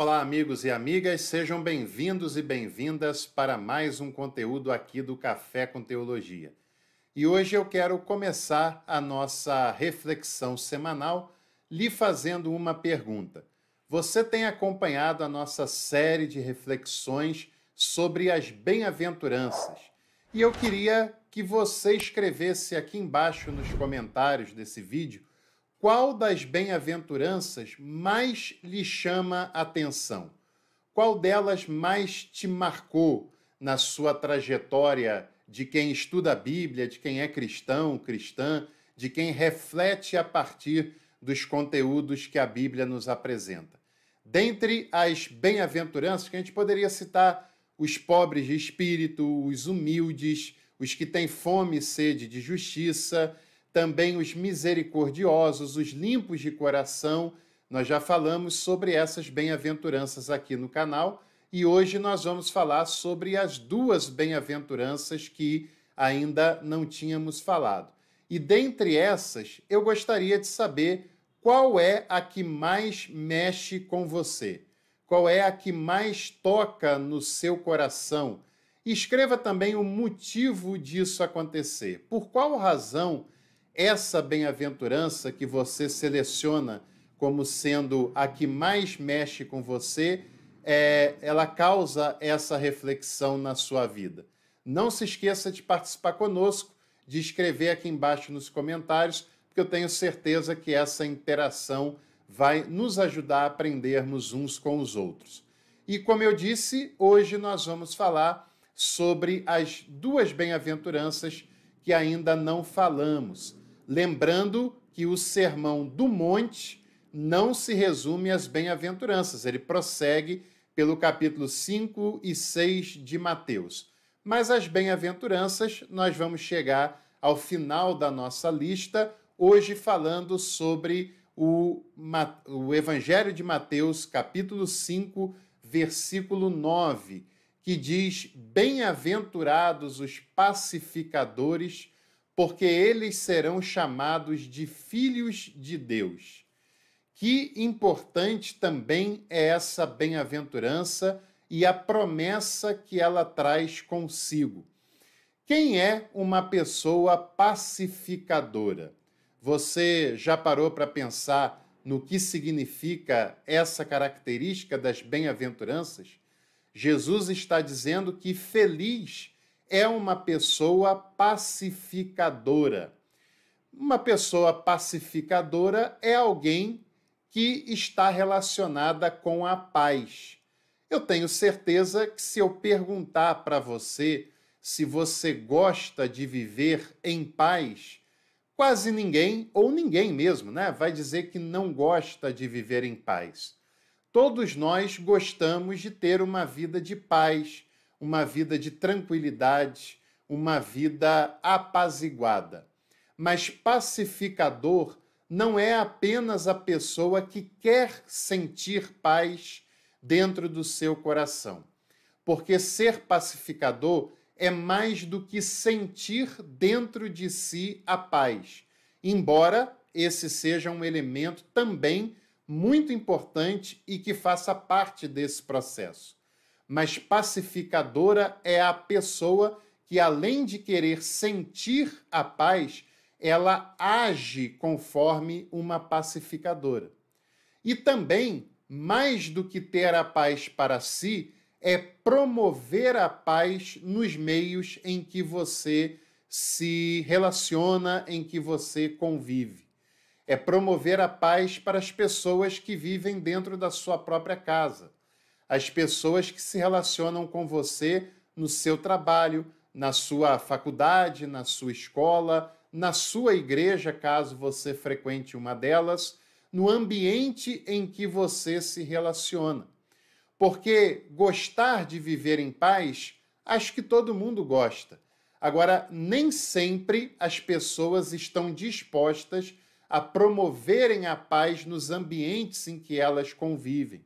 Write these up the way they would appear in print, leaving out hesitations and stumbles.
Olá, amigos e amigas, sejam bem-vindos e bem-vindas para mais um conteúdo aqui do Café com Teologia. E hoje eu quero começar a nossa reflexão semanal lhe fazendo uma pergunta. Você tem acompanhado a nossa série de reflexões sobre as bem-aventuranças. E eu queria que você escrevesse aqui embaixo nos comentários desse vídeo qual das bem-aventuranças mais lhe chama a atenção? Qual delas mais te marcou na sua trajetória de quem estuda a Bíblia, de quem é cristão, cristã, de quem reflete a partir dos conteúdos que a Bíblia nos apresenta? Dentre as bem-aventuranças, que a gente poderia citar os pobres de espírito, os humildes, os que têm fome e sede de justiça, também os misericordiosos, os limpos de coração. Nós já falamos sobre essas bem-aventuranças aqui no canal e hoje nós vamos falar sobre as duas bem-aventuranças que ainda não tínhamos falado. E dentre essas, eu gostaria de saber qual é a que mais mexe com você, qual é a que mais toca no seu coração. E escreva também o motivo disso acontecer. Por qual razão essa bem-aventurança que você seleciona como sendo a que mais mexe com você, ela causa essa reflexão na sua vida. Não se esqueça de participar conosco, de escrever aqui embaixo nos comentários, porque eu tenho certeza que essa interação vai nos ajudar a aprendermos uns com os outros. E como eu disse, hoje nós vamos falar sobre as duas bem-aventuranças que ainda não falamos. Lembrando que o Sermão do Monte não se resume às bem-aventuranças, ele prossegue pelo capítulo 5 e 6 de Mateus. Mas as bem-aventuranças nós vamos chegar ao final da nossa lista, hoje falando sobre o Evangelho de Mateus, capítulo 5, versículo 9, que diz: "Bem-aventurados os pacificadores, porque eles serão chamados de filhos de Deus." Que importante também é essa bem-aventurança e a promessa que ela traz consigo. Quem é uma pessoa pacificadora? Você já parou para pensar no que significa essa característica das bem-aventuranças? Jesus está dizendo que feliz é uma pessoa pacificadora. Uma pessoa pacificadora é alguém que está relacionada com a paz. Eu tenho certeza que se eu perguntar para você se você gosta de viver em paz, quase ninguém, ou ninguém mesmo, vai dizer que não gosta de viver em paz. Todos nós gostamos de ter uma vida de paz, uma vida de tranquilidade, uma vida apaziguada. Mas pacificador não é apenas a pessoa que quer sentir paz dentro do seu coração. Porque ser pacificador é mais do que sentir dentro de si a paz, embora esse seja um elemento também muito importante e que faça parte desse processo. Mas pacificadora é a pessoa que, além de querer sentir a paz, ela age conforme uma pacificadora. E também, mais do que ter a paz para si, é promover a paz nos meios em que você se relaciona, em que você convive. É promover a paz para as pessoas que vivem dentro da sua própria casa, as pessoas que se relacionam com você no seu trabalho, na sua faculdade, na sua escola, na sua igreja, caso você frequente uma delas, no ambiente em que você se relaciona. Porque gostar de viver em paz, acho que todo mundo gosta. Agora, nem sempre as pessoas estão dispostas a promoverem a paz nos ambientes em que elas convivem.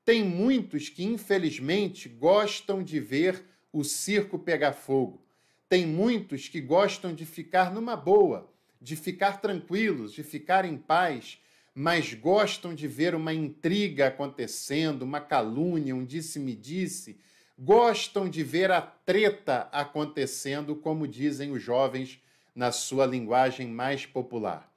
Tem muitos que, infelizmente, gostam de ver o circo pegar fogo. Tem muitos que gostam de ficar numa boa, de ficar tranquilos, de ficar em paz, mas gostam de ver uma intriga acontecendo, uma calúnia, um disse-me-disse, gostam de ver a treta acontecendo, como dizem os jovens na sua linguagem mais popular.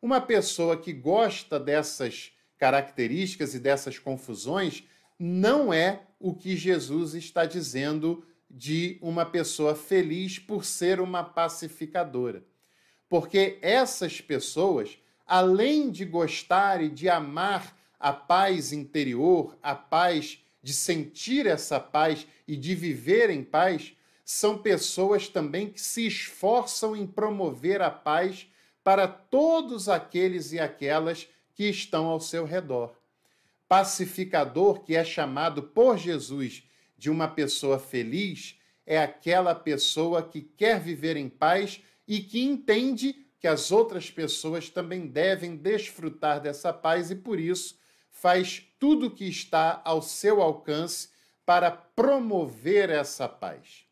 Uma pessoa que gosta dessas características e dessas confusões não é o que Jesus está dizendo de uma pessoa feliz por ser uma pacificadora. Porque essas pessoas, além de gostar e de amar a paz interior, a paz de sentir essa paz e de viver em paz, são pessoas também que se esforçam em promover a paz para todos aqueles e aquelas que estão ao seu redor. Pacificador, que é chamado por Jesus de uma pessoa feliz, é aquela pessoa que quer viver em paz e que entende que as outras pessoas também devem desfrutar dessa paz e, por isso, faz tudo o que está ao seu alcance para promover essa paz.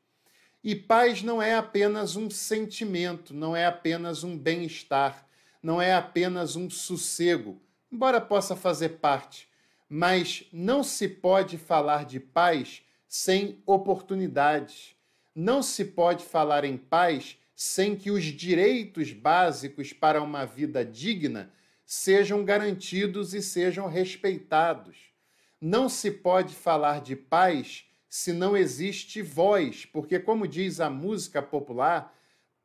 E paz não é apenas um sentimento, não é apenas um bem-estar, não é apenas um sossego, embora possa fazer parte, mas não se pode falar de paz sem oportunidades. Não se pode falar em paz sem que os direitos básicos para uma vida digna sejam garantidos e sejam respeitados. Não se pode falar de paz se não existe voz, porque, como diz a música popular,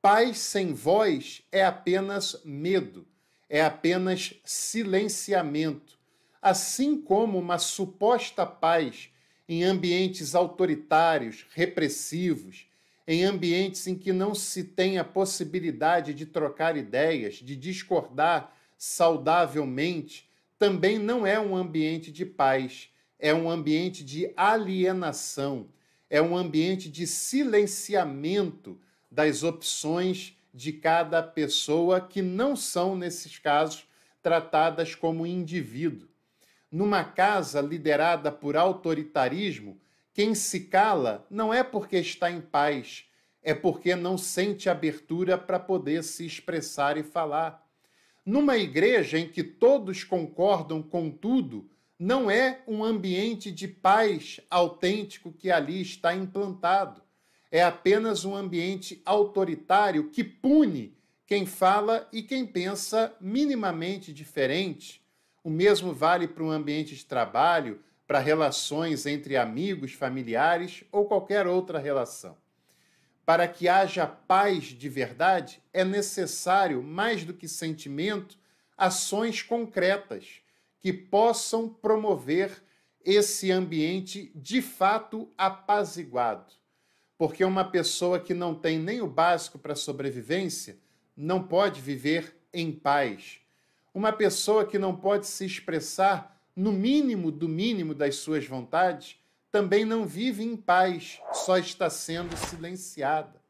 paz sem voz é apenas medo, é apenas silenciamento. Assim como uma suposta paz em ambientes autoritários, repressivos, em ambientes em que não se tem a possibilidade de trocar ideias, de discordar saudavelmente, também não é um ambiente de paz, é um ambiente de alienação, é um ambiente de silenciamento das opções de cada pessoa que não são, nesses casos, tratadas como indivíduo. Numa casa liderada por autoritarismo, quem se cala não é porque está em paz, é porque não sente abertura para poder se expressar e falar. Numa igreja em que todos concordam com tudo, não é um ambiente de paz autêntico que ali está implantado. É apenas um ambiente autoritário que pune quem fala e quem pensa minimamente diferente. O mesmo vale para um ambiente de trabalho, para relações entre amigos, familiares ou qualquer outra relação. Para que haja paz de verdade, é necessário, mais do que sentimento, ações concretas que possam promover esse ambiente de fato apaziguado. Porque uma pessoa que não tem nem o básico para a sobrevivência não pode viver em paz. Uma pessoa que não pode se expressar no mínimo do mínimo das suas vontades também não vive em paz, só está sendo silenciada.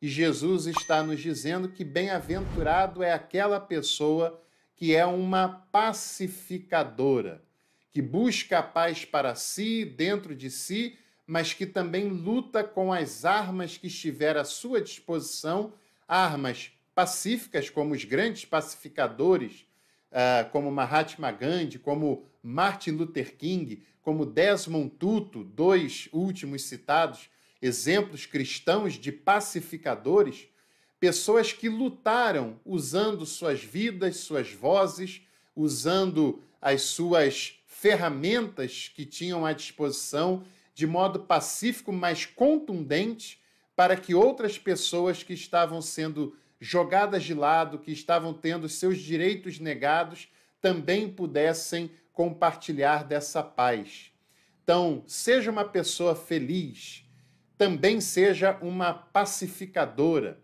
E Jesus está nos dizendo que bem-aventurado é aquela pessoa que é uma pacificadora, que busca a paz para si, dentro de si, mas que também luta com as armas que estiver à sua disposição, armas pacíficas, como os grandes pacificadores, como Mahatma Gandhi, como Martin Luther King, como Desmond Tutu, dois últimos citados, exemplos cristãos de pacificadores, pessoas que lutaram usando suas vidas, suas vozes, usando as suas ferramentas que tinham à disposição de modo pacífico, mas contundente, para que outras pessoas que estavam sendo jogadas de lado, que estavam tendo seus direitos negados, também pudessem compartilhar dessa paz. Então, seja uma pessoa feliz, também seja uma pacificadora.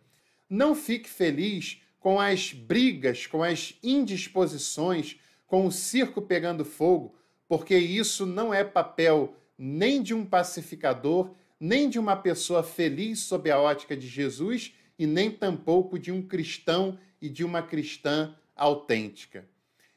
Não fique feliz com as brigas, com as indisposições, com o circo pegando fogo, porque isso não é papel nem de um pacificador, nem de uma pessoa feliz sob a ótica de Jesus e nem tampouco de um cristão e de uma cristã autêntica.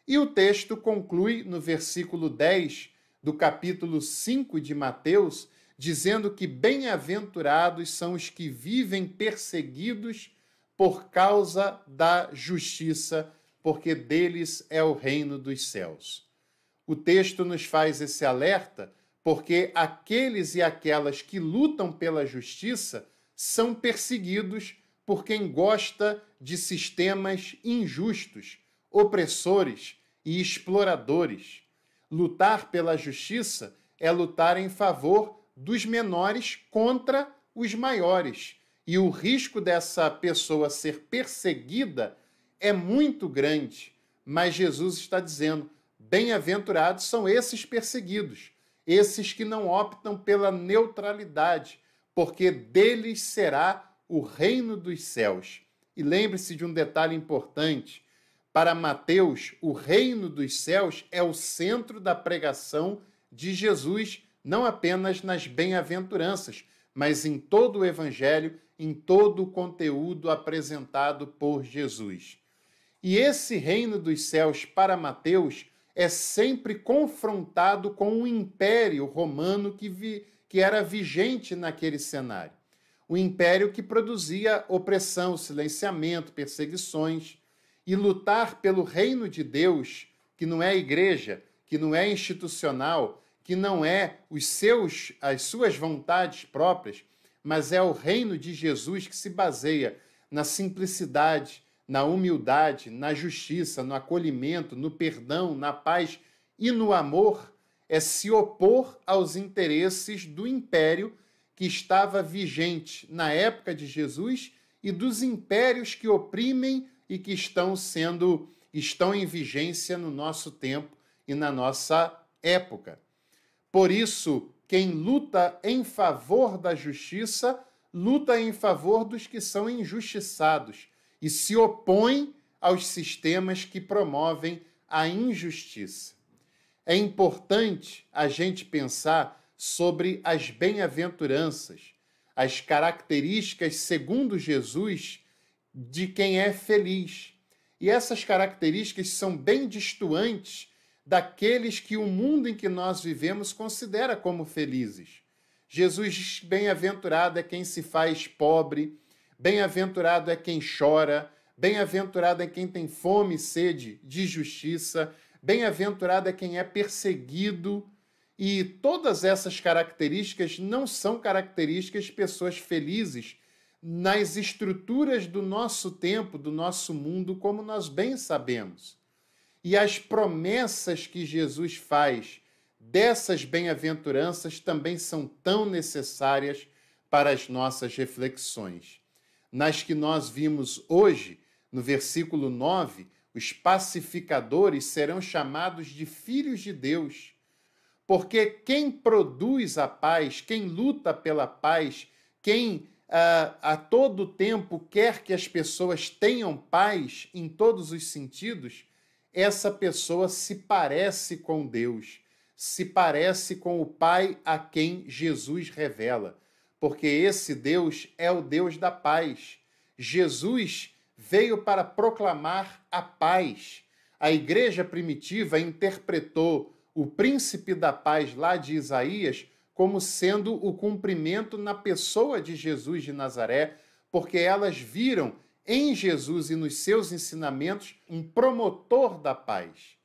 E o texto conclui no versículo 10 do capítulo 5 de Mateus, dizendo que bem-aventurados são os que vivem perseguidos por causa da justiça, porque deles é o reino dos céus. O texto nos faz esse alerta porque aqueles e aquelas que lutam pela justiça são perseguidos por quem gosta de sistemas injustos, opressores e exploradores. Lutar pela justiça é lutar em favor dos menores contra os maiores. E o risco dessa pessoa ser perseguida é muito grande. Mas Jesus está dizendo: bem-aventurados são esses perseguidos, esses que não optam pela neutralidade, porque deles será o reino dos céus. E lembre-se de um detalhe importante: para Mateus, o reino dos céus é o centro da pregação de Jesus, não apenas nas bem-aventuranças, mas em todo o evangelho, em todo o conteúdo apresentado por Jesus. E esse reino dos céus para Mateus é sempre confrontado com o império romano que era vigente naquele cenário. O império que produzia opressão, silenciamento, perseguições. E lutar pelo reino de Deus, que não é igreja, que não é institucional, que não é as suas vontades próprias, mas é o reino de Jesus que se baseia na simplicidade, na humildade, na justiça, no acolhimento, no perdão, na paz e no amor, é se opor aos interesses do império que estava vigente na época de Jesus e dos impérios que oprimem e que estão em vigência no nosso tempo e na nossa época. Por isso, quem luta em favor da justiça, luta em favor dos que são injustiçados e se opõe aos sistemas que promovem a injustiça. É importante a gente pensar sobre as bem-aventuranças, as características, segundo Jesus, de quem é feliz. E essas características são bem distantes daqueles que o mundo em que nós vivemos considera como felizes. Jesus diz: bem-aventurado é quem se faz pobre, bem-aventurado é quem chora, bem-aventurado é quem tem fome e sede de justiça, bem-aventurado é quem é perseguido. E todas essas características não são características de pessoas felizes nas estruturas do nosso tempo, do nosso mundo, como nós bem sabemos. E as promessas que Jesus faz dessas bem-aventuranças também são tão necessárias para as nossas reflexões. Nas que nós vimos hoje, no versículo 9, os pacificadores serão chamados de filhos de Deus, porque quem produz a paz, quem luta pela paz, quem a todo tempo quer que as pessoas tenham paz em todos os sentidos, essa pessoa se parece com Deus, se parece com o Pai a quem Jesus revela, porque esse Deus é o Deus da paz. Jesus veio para proclamar a paz. A igreja primitiva interpretou o príncipe da paz lá de Isaías como sendo o cumprimento na pessoa de Jesus de Nazaré, porque elas viram em Jesus e nos seus ensinamentos um promotor da paz.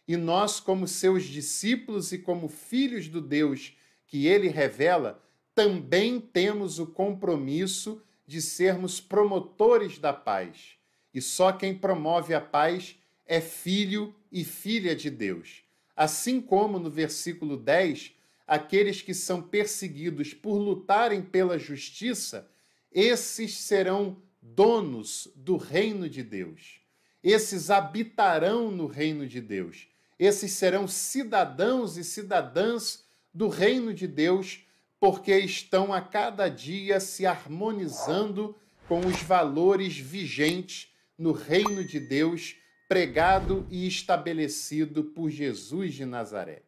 E nós, como seus discípulos e como filhos do Deus que ele revela, também temos o compromisso de sermos promotores da paz. E só quem promove a paz é filho e filha de Deus. Assim como no versículo 10, aqueles que são perseguidos por lutarem pela justiça, esses serão donos do reino de Deus. Esses habitarão no reino de Deus. Esses serão cidadãos e cidadãs do reino de Deus, porque estão a cada dia se harmonizando com os valores vigentes no reino de Deus, pregado e estabelecido por Jesus de Nazaré.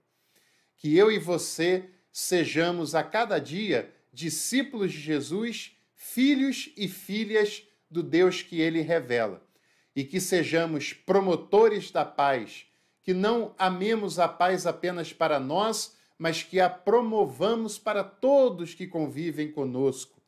Que eu e você sejamos a cada dia discípulos de Jesus, filhos e filhas do Deus que ele revela, e que sejamos promotores da paz, que não amemos a paz apenas para nós, mas que a promovamos para todos que convivem conosco,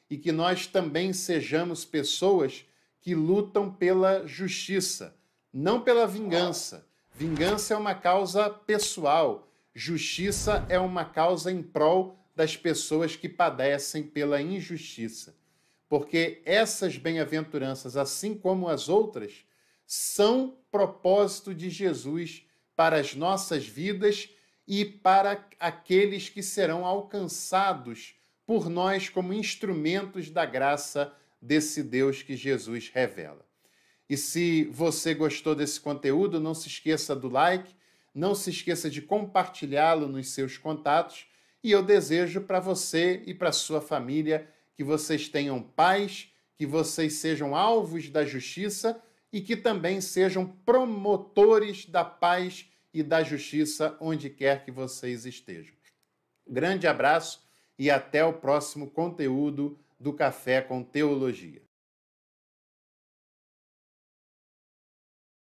e que nós também sejamos pessoas que lutam pela justiça, não pela vingança. Vingança é uma causa pessoal, justiça é uma causa em prol das pessoas que padecem pela injustiça. Porque essas bem-aventuranças, assim como as outras, são propósito de Jesus para as nossas vidas e para aqueles que serão alcançados por nós como instrumentos da graça desse Deus que Jesus revela. E se você gostou desse conteúdo, não se esqueça do like, não se esqueça de compartilhá-lo nos seus contatos, e eu desejo para você e para sua família que vocês tenham paz, que vocês sejam alvos da justiça e que também sejam promotores da paz e da justiça onde quer que vocês estejam. Grande abraço e até o próximo conteúdo do Café com Teologia.